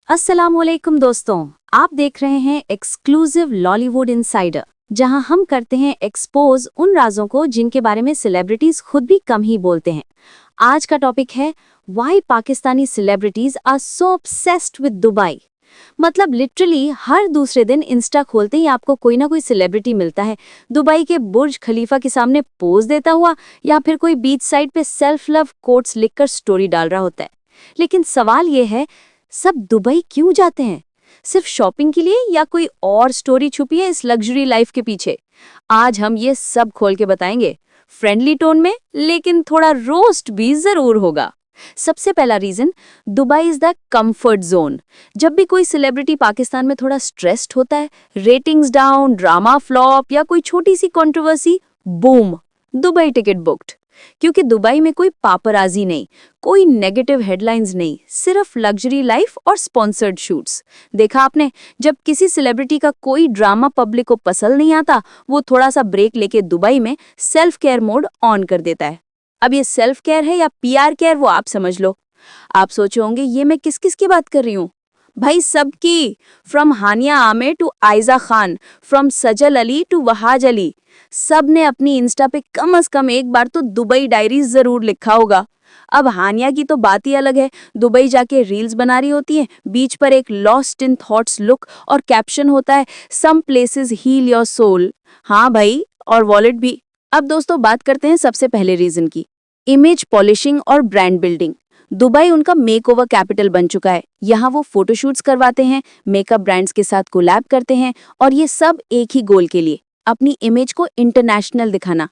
अस्सलामुअलैकुम दोस्तों, आप देख रहे हैं एक्सक्लूसिव लॉलीवुड इनसाइडर, जहां हम करते हैं एक्सपोज उन राजों को जिनके बारे में सेलिब्रिटीज खुद भी कम ही बोलते हैं। आज का टॉपिक है why Pakistani celebrities are so obsessed with Dubai. मतलब लिटरली हर दूसरे दिन इंस्टा खोलते ही आपको कोई ना कोई सेलिब्रिटी मिलता है, दुबई के बुर्ज खलीफा के सामने पोज देता हुआ या फिर कोई बीच साइड पे सेल्फ लव कोट्स लिखकर स्टोरी डाल रहा होता है। लेकिन सवाल ये है, सब दुबई क्यों जाते हैं? सिर्फ शॉपिंग के लिए या कोई और स्टोरी छुपी है इस लग्जरी लाइफ के पीछे? आज हम ये सब खोल के बताएंगे, फ्रेंडली टोन में, लेकिन थोड़ा रोस्ट भी जरूर होगा। सबसे पहला reason, Dubai is the comfort zone. जब भी कोई सेलिब्रिटी पाकिस्तान में थोड़ा स्ट्रेस्ड होता है, रेटिंग्स डाउन, ड्रामा फ्लॉप या कोई छोटी सी controversy, boom, Dubai ticket booked. क्योंकि दुबई में कोई पापराजी नहीं, कोई नेगेटिव हेडलाइंस नहीं, सिर्फ लग्जरी लाइफ और स्पॉन्सर्ड शूट्स। देखा आपने, जब किसी सेलिब्रिटी का कोई ड्रामा पब्लिक को पसंद नहीं आता, वो थोड़ा सा ब्रेक लेके दुबई में सेल्फ केयर मोड ऑन कर देता है। अब ये सेल्फ केयर है या पीआर केयर, वो आप समझ लो। आप सोचे होंगे ये मैं किस किस की बात कर रही हूँ? भाई सबकी, from Hania Aamir to Ayeza Khan, from Sajal Ali to Wahaj Ali, सब ने अपनी इंस्टा पे कम से कम एक बार तो दुबई डायरीज जरूर लिखा होगा। अब हानिया की तो बात ही अलग है, दुबई जाके रील्स बना रही होती है, बीच पर एक लॉस्ट इन थॉट्स लुक और कैप्शन होता है some places heal your soul. हाँ भाई, और वॉलेट भी। अब दोस्तों बात करते हैं सबसे पहले रीजन की, इमेज पॉलिशिंग और ब्रांड बिल्डिंग। दुबई उनका मेकओवर कैपिटल बन चुका है। यहाँ वो फोटोशूट्स करवाते हैं, मेकअप ब्रांड्स के साथ कोलैब करते हैं, और ये सब एक ही गोल के लिए, अपनी इमेज को इंटरनेशनल दिखाना।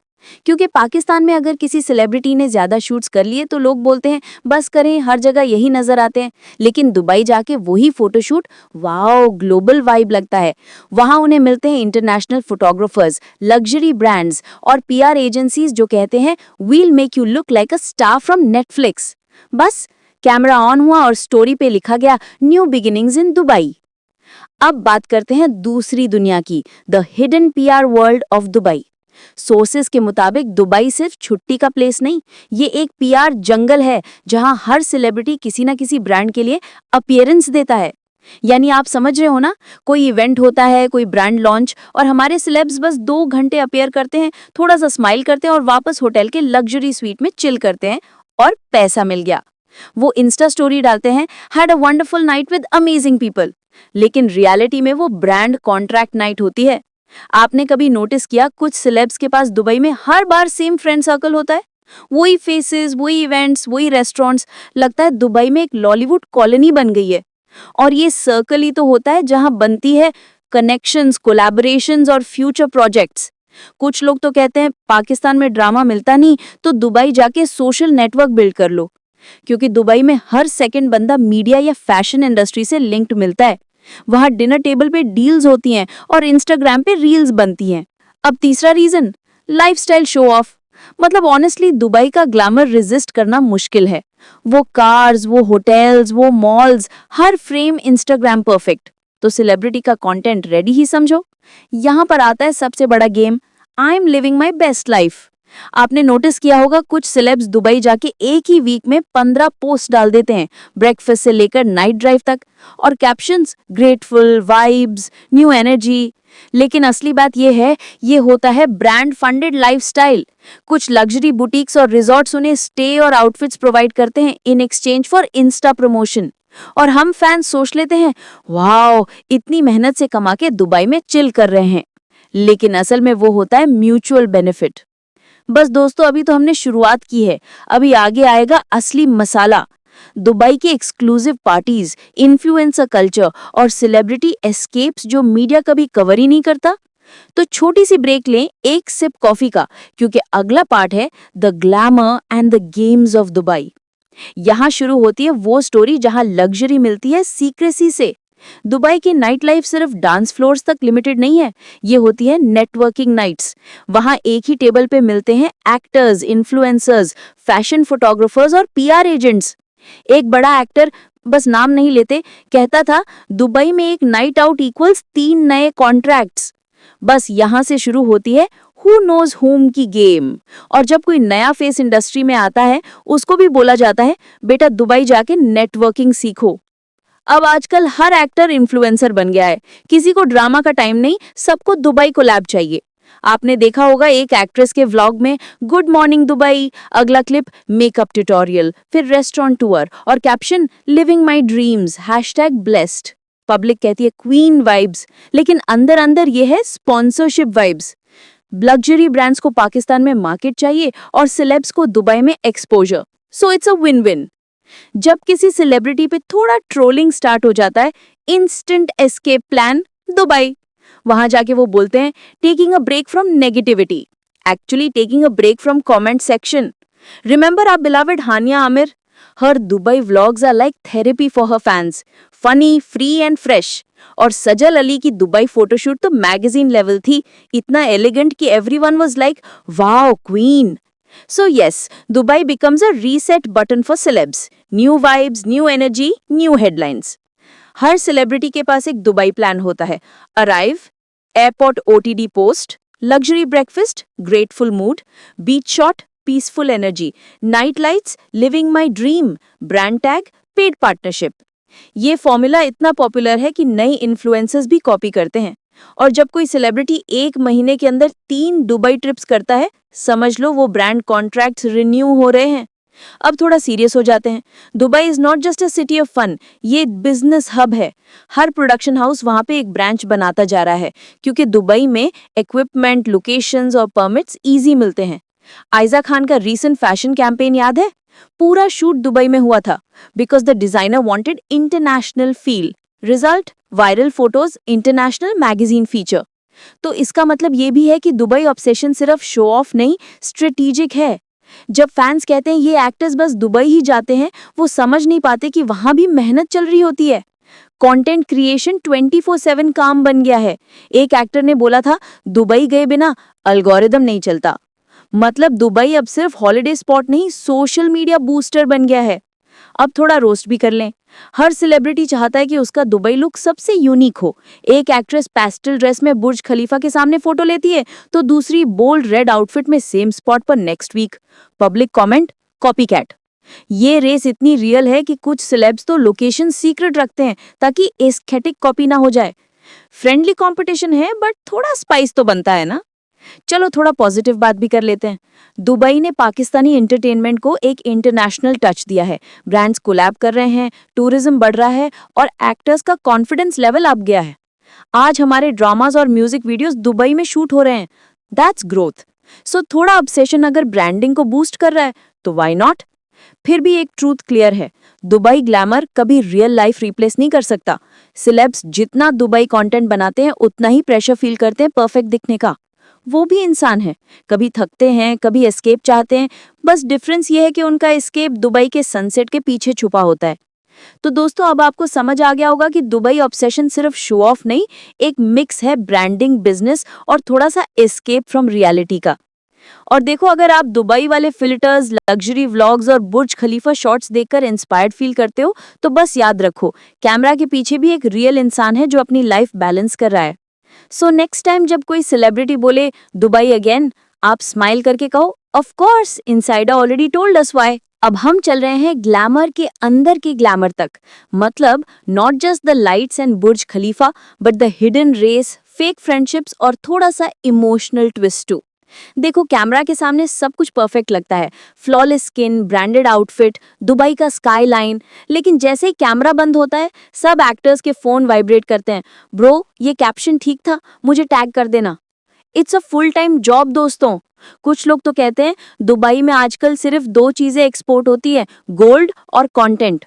क्योंकि पाकिस्तान में अगर किसी सेलिब्रिटी ने ज्यादा शूट्स कर लिए तो लोग बोलते हैं बस करें, हर जगह यही नजर आते हैं। लेकिन दुबई जाके वही फोटोशूट, वाओ, ग्लोबल वाइब लगता है। वहां उन्हें मिलते हैं इंटरनेशनल फोटोग्राफर्स, लग्जरी ब्रांड्स और पीआर एजेंसीज जो कहते हैं we'll make you look like a star from Netflix. बस कैमरा ऑन हुआ और स्टोरी पे लिखा गया न्यू बिगिनिंग्स इन दुबई। अब बात करते हैं दूसरी दुनिया की, the hidden PR world of Dubai. Sources के मुताबिक दुबई सिर्फ छुट्टी का प्लेस नहीं, ये एक पीआर जंगल है जहां हर सेलिब्रिटी किसी ना किसी ब्रांड के लिए अपीयरेंस देता है। यानी आप समझ रहे हो ना, कोई इवेंट होता है, कोई ब्रांड लॉन्च, और हमारे सेलेब्स बस 2 घंटे अपीयर करते हैं, थोड़ा सा स्माइल करते हैं और वापस होटल के लग्जरी स्वीट में चिल करते हैं और पैसा मिल गया। वो इंस्टा स्टोरी डालते हैं, had a wonderful night with amazing people. लेकिन रियलिटी में वो ब्रांड कॉन्ट्रैक्ट नाइट होती है। आपने कभी नोटिस किया कुछ सेलेब्स के पास दुबई में हर बार सेम फ्रेंड सर्कल होता है, वही फेसेस, वही इवेंट्स, वही रेस्टोरेंट्स। लगता है दुबई में एक लॉलीवुड कॉलोनी बन गई है। और ये सर्कल ही तो होता है जहां बनती है कनेक्शंस, कोलैबोरेशंस और फ्यूचर प्रोजेक्ट्स। कुछ लोग तो कहते हैं पाकिस्तान में ड्रामा मिलता नहीं तो दुबई जाके सोशल नेटवर्क बिल्ड कर लो। क्योंकि दुबई में हर सेकंड बंदा मीडिया या फैशन इंडस्ट्री से लिंक्ड मिलता है। वहां डिनर टेबल पे डील्स होती हैं और इंस्टाग्राम पे रील्स बनती हैं। अब तीसरा रीजन, लाइफस्टाइल शो ऑफ। मतलब ऑनेस्टली दुबई का ग्लैमर रेजिस्ट करना मुश्किल है। वो कार्स, वो होटल्स, वो मॉल्स, हर फ्रेम इंस्टाग्राम परफेक्ट। तो सेलिब्रिटी का कंटेंट रेडी ही समझो। यहाँ पर आता है सबसे बड़ा game, I am living my best life. आपने नोटिस किया होगा कुछ सेलेब्स दुबई जाके एक ही वीक में 15 पोस्ट डाल देते हैं, ब्रेकफास्ट से लेकर नाइट ड्राइव तक, और captions grateful, vibes, new energy. लेकिन असली बात यह है, ये होता है ब्रांड फंडेड लाइफस्टाइल। कुछ लग्जरी बुटीक्स और रिजॉर्ट्स उन्हें स्टे और आउटफिट्स प्रोवाइड करते हैं in exchange for Insta promotion. और हम फैंस सोच लेते हैं वाओ, इतनी मेहनत से कमा के दुबई में चिल कर रहे हैं। लेकिन असल में वो होता है म्यूचुअल बेनिफिट। बस दोस्तों, अभी तो हमने शुरुआत की है, अभी आगे आएगा असली मसाला। दुबई की एक्सक्लूसिव पार्टीज, इन्फ्लुएंसर कल्चर और सेलिब्रिटी एस्केप्स जो मीडिया कभी कवर ही नहीं करता। तो छोटी सी ब्रेक लें एक सिप कॉफी का, क्योंकि अगला पार्ट है the glamour and the games of Dubai. यहाँ शुरू होती है वो स्टोरी जहाँ लग्जरी मिलती है सीक्रेसी से। दुबई की नाइट लाइफ सिर्फ डांस फ्लोर्स तक लिमिटेड नहीं है, ये होती है नेटवर्किंग नाइट्स। वहां एक ही टेबल पे मिलते हैं एक्टर्स, इन्फ्लुएंसर्स, फैशन फोटोग्राफर्स और पीआर एजेंट्स। एक बड़ा एक्टर, बस नाम नहीं लेते, कहता था दुबई में एक नाइट आउट इक्वल्स 3 नए कॉन्ट्रैक्ट्स। बस यहां से शुरू होती है हु नोज होम की गेम। और जब कोई नया फेस इंडस्ट्री में आता है, उसको भी बोला जाता है बेटा दुबई जाके नेटवर्किंग सीखो। अब आजकल हर एक्टर इन्फ्लुएंसर बन गया है। किसी को ड्रामा का टाइम नहीं, सबको दुबई कोलैब चाहिए। आपने देखा होगा एक एक्ट्रेस के व्लॉग में गुड मॉर्निंग दुबई, अगला क्लिप मेकअप ट्यूटोरियल, फिर रेस्टोरेंट टूर और caption living my dreams #blessed. Public कहती है क्वीन वाइब्स, लेकिन अंदर अंदर ये है स्पॉन्सरशिप वाइब्स। लग्जरी ब्रांड्स को पाकिस्तान में मार्केट चाहिए और सेलेब्स को दुबई में exposure. So it's a win win. जब किसी सेलिब्रिटी पे थोड़ा ट्रोलिंग स्टार्ट हो जाता है, इंस्टेंट एस्केप प्लान दुबई। वहां जाके वो बोलते हैं taking a break from negativity, actually taking a break from comment section. Remember our beloved Hania Aamir? Her Dubai vlogs are like therapy for her fans, funny, free and fresh. और सजल अली की Dubai photoshoot तो magazine level थी, इतना elegant कि everyone was like wow queen. So yes, Dubai becomes a reset button for celebs. New vibes, new energy, new headlines. Her celebrity के पास एक Dubai plan होता है। Arrive, airport OTD post, luxury breakfast, grateful mood, beach shot, peaceful energy, night lights, living my dream, brand tag, paid partnership. ये formula इतना popular है कि नए influencers भी कॉपी करते हैं। और जब कोई सेलिब्रिटी 1 महीने के अंदर 3 दुबई ट्रिप्स करता है, समझ लो वो ब्रांड कॉन्ट्रैक्ट्स रिन्यू हो रहे हैं। अब थोड़ा सीरियस हो जाते हैं। Dubai is not just a city of fun, ये बिजनेस हब है। हर प्रोडक्शन हाउस वहां पे एक ब्रांच बनाता जा रहा है, क्योंकि दुबई में इक्विपमेंट, लोकेशंस और परमिट्स इजी मिलते हैं। आयजा खान का रीसेंट फैशन कैंपेन याद है? पूरा शूट दुबई में हुआ था, because the designer wanted international feel. Result viral photos, international magazine feature. तो इसका मतलब ये भी है कि दुबई ऑब्सेशन सिर्फ शो ऑफ नहीं, स्ट्रेटेजिक है। जब फैंस कहते हैं ये एक्टर्स बस दुबई ही जाते हैं, वो समझ नहीं पाते कि वहां भी मेहनत चल रही होती है। कंटेंट क्रिएशन 24/7 काम बन गया है। एक एक्टर ने बोला था दुबई गए बिना अल्गोरिदम नहीं चलता। मतलब दुबई अब सिर्फ हॉलिडे स्पॉट नहीं, सोशल मीडिया बूस्टर बन गया है। अब थोड़ा रोस्ट भी कर लें। हर सेलिब्रिटी चाहता है कि उसका दुबई लुक सबसे यूनिक हो। एक एक्ट्रेस पेस्टल ड्रेस में बुर्ज खलीफा के सामने फोटो लेती है, तो दूसरी बोल्ड रेड आउटफिट में सेम स्पॉट पर next week. Public comment copycat. ये रेस इतनी रियल है कि कुछ सेलेब्स तो लोकेशन सीक्रेट रखते हैं ताकि एस्थेटिक कॉपी ना हो जाए। फ्रेंडली कंपटीशन है, बट थोड़ा स्पाइस तो बनता है ना। चलो थोड़ा पॉजिटिव बात भी कर लेते हैं। दुबई ने पाकिस्तानी एंटरटेनमेंट को एक इंटरनेशनल टच दिया है। ब्रांड्स कोलैब कर रहे हैं, टूरिज्म बढ़ रहा है और एक्टर्स का कॉन्फिडेंस लेवल अप गया है। आज हमारे ड्रामास और म्यूजिक वीडियोस दुबई में शूट हो रहे हैं। That's growth. सो थोड़ा ऑब्सेशन अगर ब्रांडिंग को बूस्ट कर रहा है तो व्हाई नॉट। फिर भी एक ट्रूथ क्लियर है, दुबई ग्लैमर कभी रियल लाइफ रिप्लेस नहीं कर सकता। सिलेब्स जितना दुबई कंटेंट बनाते हैं उतना ही प्रेशर फील करते हैं परफेक्ट दिखने का। वो भी इंसान है, कभी थकते हैं, कभी एस्केप चाहते हैं। बस डिफरेंस ये है कि उनका एस्केप दुबई के सनसेट के पीछे छुपा होता है। तो दोस्तों अब आपको समझ आ गया होगा कि दुबई ऑब्सेशन सिर्फ शो ऑफ नहीं, एक मिक्स है ब्रांडिंग, बिजनेस और थोड़ा सा एस्केप फ्रॉम रियलिटी का। और देखो, अगर आप दुबई वाले फिल्टर्स, लग्जरी व्लॉग्स और बुर्ज खलीफा शॉट्स देखकर इंस्पायर्ड फील करते हो, तो बस याद रखो कैमरा के पीछे भी एक रियल इंसान है जो अपनी लाइफ बैलेंस कर रहा है। सो नेक्स्ट टाइम जब कोई सेलिब्रिटी बोले दुबई अगेन, आप स्माइल करके कहो of course insider already told us why. अब हम चल रहे हैं ग्लैमर के अंदर के ग्लैमर तक। मतलब not just the lights and Burj Khalifa, but the hidden race, fake friendships और थोड़ा सा इमोशनल ट्विस्ट टू। देखो, कैमरा के सामने सब कुछ परफेक्ट लगता है, flawless skin, branded outfit, Dubai का स्काई लाइन। लेकिन जैसे ही कैमरा बंद होता है, सब एक्टर्स के फोन वाइब्रेट करते हैं। ब्रो, ये कैप्शन ठीक था, मुझे टैग कर देना। It's a full time job दोस्तों। कुछ लोग तो कहते हैं दुबई में आजकल सिर्फ 2 चीजें एक्सपोर्ट होती है, गोल्ड और कंटेंट।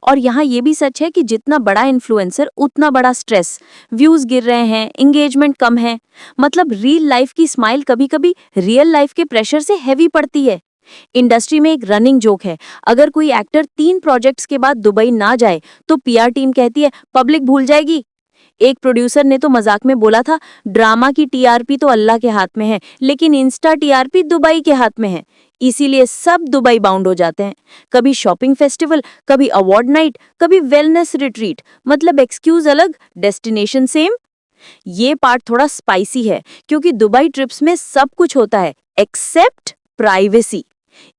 और यहाँ ये भी सच है कि जितना बड़ा इन्फ्लुएंसर उतना बड़ा स्ट्रेस, व्यूज गिर रहे हैं, एंगेजमेंट कम है। मतलब रियल लाइफ की स्माइल कभी कभी रियल लाइफ के प्रेशर से हैवी पड़ती है। इंडस्ट्री में एक रनिंग जोक है, अगर कोई एक्टर 3 प्रोजेक्ट्स के बाद दुबई ना जाए तो पीआर टीम कहती है पब्लिक भूल जाएगी। एक प्रोड्यूसर ने तो मजाक में बोला था ड्रामा की टीआरपी तो अल्लाह के हाथ में है, लेकिन इंस्टा टीआरपी दुबई के हाथ में है। इसीलिए सब दुबई बाउंड हो जाते हैं। कभी शॉपिंग फेस्टिवल, कभी अवार्ड नाइट, कभी वेलनेस रिट्रीट। मतलब एक्सक्यूज अलग, डेस्टिनेशन सेम। ये पार्ट थोड़ा स्पाइसी है, क्योंकि दुबई ट्रिप्स में सब कुछ होता है एक्सेप्ट प्राइवेसी।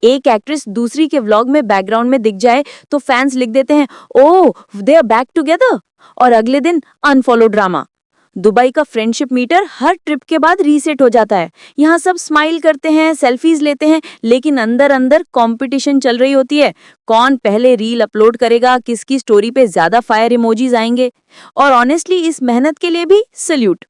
एक एक्ट्रेस दूसरी के व्लॉग में बैकग्राउंड में दिख जाए तो फैंस लिख देते हैं ओह दे आर बैक टुगेदर, और अगले दिन अनफॉलो ड्रामा। दुबई का फ्रेंडशिप मीटर हर ट्रिप के बाद रीसेट हो जाता है। यहाँ सब स्माइल करते हैं, सेल्फीज लेते हैं, लेकिन अंदर अंदर कंपटीशन चल रही होती है। कौन पहले रील अपलोड करेगा, किसकी स्टोरी पे ज्यादा फायर इमोजीज आएंगे। और ऑनेस्टली इस मेहनत के लिए भी सल्यूट।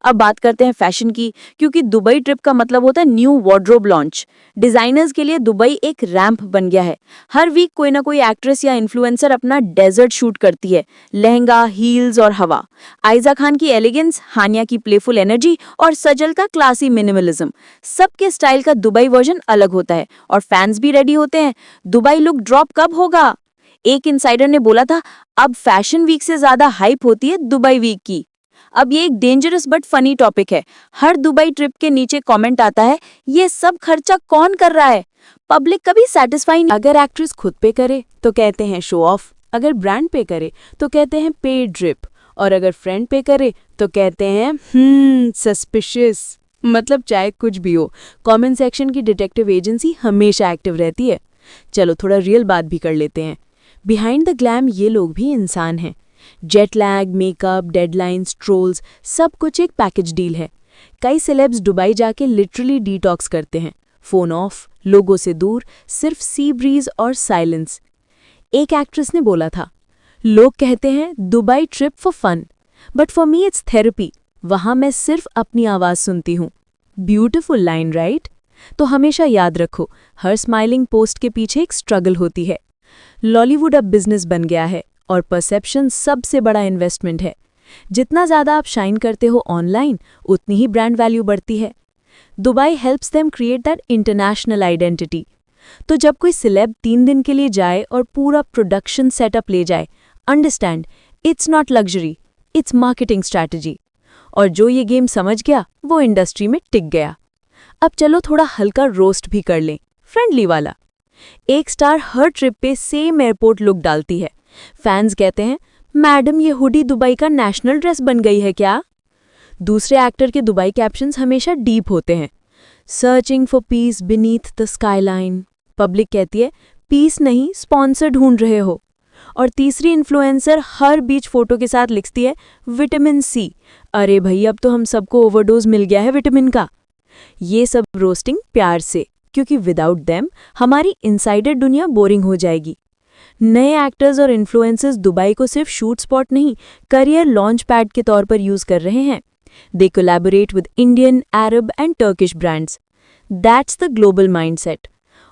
अब बात करते हैं फैशन की, क्योंकि दुबई ट्रिप का मतलब होता है न्यू वार्डरोब लॉन्च। डिजाइनर्स के लिए दुबई एक रैंप बन गया है। हर वीक कोई ना कोई एक्ट्रेस या इन्फ्लुएंसर अपना डेजर्ट शूट करती है। लहंगा, हील्स और हवा। आयजा खान की एलिगेंस, हानिया की प्लेफुल एनर्जी और सजल का क्लासी मिनिमलिज्म। सबके स्टाइल का दुबई वर्जन अलग होता है और फैंस भी रेडी होते हैं। दुबई लुक ड्रॉप कब होगा? एक इनसाइडर ने बोला था अब फैशन वीक से ज्यादा हाइप होती है दुबई वीक की। अब ये एक डेंजरस बट फनी टॉपिक है। हर दुबई ट्रिप के नीचे कमेंट आता है ये सब खर्चा कौन कर रहा है? पब्लिक कभी सेटिस्फाई नहीं। अगर एक्ट्रेस खुद पे करे तो कहते हैं शो ऑफ, अगर ब्रांड पे करे तो कहते हैं पेड ट्रिप, और अगर फ्रेंड पे करे तो कहते हैं सस्पिशियस। मतलब चाहे कुछ भी हो, कमेंट सेक्शन की डिटेक्टिव एजेंसी हमेशा एक्टिव रहती है। चलो थोड़ा रियल बात भी कर लेते हैं। बिहाइंड द ग्लैम ये लोग भी इंसान हैं। Jet lag, makeup, deadlines, trolls, सब कुछ एक पैकेज डील है। कई सेलेब्स दुबई जाके लिटरली डिटॉक्स करते हैं। फोन ऑफ, लोगों से दूर, सिर्फ सी ब्रीज और साइलेंस। एक एक्ट्रेस ने बोला था लोग कहते हैं Dubai trip for fun, but for me it's therapy. वहां मैं सिर्फ अपनी आवाज सुनती हूँ। Beautiful line, right? तो हमेशा याद रखो, हर स्माइलिंग पोस्ट के पीछे एक स्ट्रगल होती है। लॉलीवुड अब बिजनेस बन गया है और परसेप्शन सबसे बड़ा इन्वेस्टमेंट है। जितना ज़्यादा आप शाइन करते हो ऑनलाइन, उतनी ही ब्रांड वैल्यू बढ़ती है। Dubai helps them create that international identity. तो जब कोई सिलेब 3 दिन के लिए जाए और पूरा प्रोडक्शन सेटअप ले जाए, understand it's not luxury, it's marketing strategy. और जो ये गेम समझ गया वो इंडस्ट्री में टिक गया। अब चलो थोड़ा हल्का रोस्ट भी कर लें, फ्रेंडली वाला। एक स्टार हर ट्रिप पे सेम एयरपोर्ट लुक डालती है। फैंस कहते हैं मैडम ये हुडी दुबई का नेशनल ड्रेस बन गई है क्या? दूसरे एक्टर के दुबई कैप्शंस हमेशा डीप होते हैं। Searching for piece beneath the skyline. Public कहती है पीस नहीं, स्पॉन्सर ढूंढ रहे हो। और तीसरी इन्फ्लुएंसर हर बीच फोटो के साथ लिखती है विटामिन सी। अरे भाई अब तो हम सबको ओवरडोज मिल गया है विटामिन का। ये सब रोस्टिंग प्यार से, क्योंकि विदाउट देम हमारी इनसाइडर दुनिया बोरिंग हो जाएगी। नए एक्टर्स और इन्फ्लुएंसर्स दुबई को सिर्फ शूट स्पॉट नहीं, करियर लॉन्च पैड के तौर पर यूज कर रहे हैं। They collaborate with Indian, Arab and Turkish brands. That's the global mindset.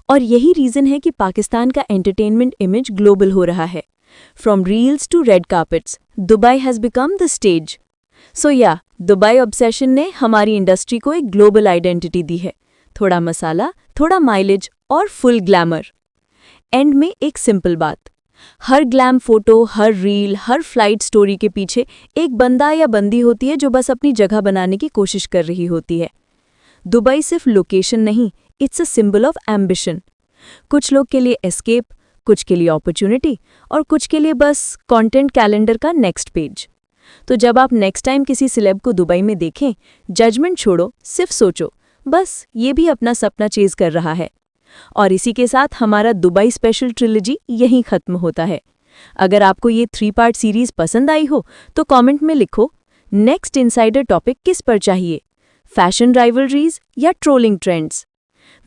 और यही रीजन है कि पाकिस्तान का एंटरटेनमेंट इमेज ग्लोबल हो रहा है। From reels to red carpets, Dubai has become the stage. So yeah, Dubai obsession ने हमारी इंडस्ट्री को एक ग्लोबल आइडेंटिटी दी है। थोड़ा मसाला, थोड़ा माइलेज और फुल ग्लैमर। एंड में एक सिंपल बात, हर ग्लैम फोटो, हर रील, हर फ्लाइट स्टोरी के पीछे एक बंदा या बंदी होती है जो बस अपनी जगह बनाने की कोशिश कर रही होती है। दुबई सिर्फ लोकेशन नहीं, it's a symbol of ambition. कुछ लोग के लिए एस्केप, कुछ के लिए अपॉर्चुनिटी और कुछ के लिए बस कंटेंट कैलेंडर का नेक्स्ट पेज। तो जब आप नेक्स्ट टाइम किसी सिलेब को दुबई में देखें, जजमेंट छोड़ो, सिर्फ सोचो बस ये भी अपना सपना चेज कर रहा है। और इसी के साथ हमारा दुबई स्पेशल ट्रिलॉजी यहीं खत्म होता है। अगर आपको ये 3 पार्ट सीरीज पसंद आई हो तो कमेंट में लिखो नेक्स्ट इनसाइडर टॉपिक किस पर चाहिए, फैशन राइवलरीज या ट्रोलिंग ट्रेंड्स।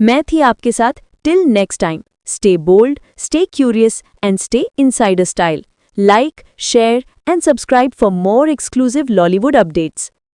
मैं थी आपके साथ till next time. Stay bold, stay curious and stay insider style. Like, share and subscribe for more exclusive Lollywood updates.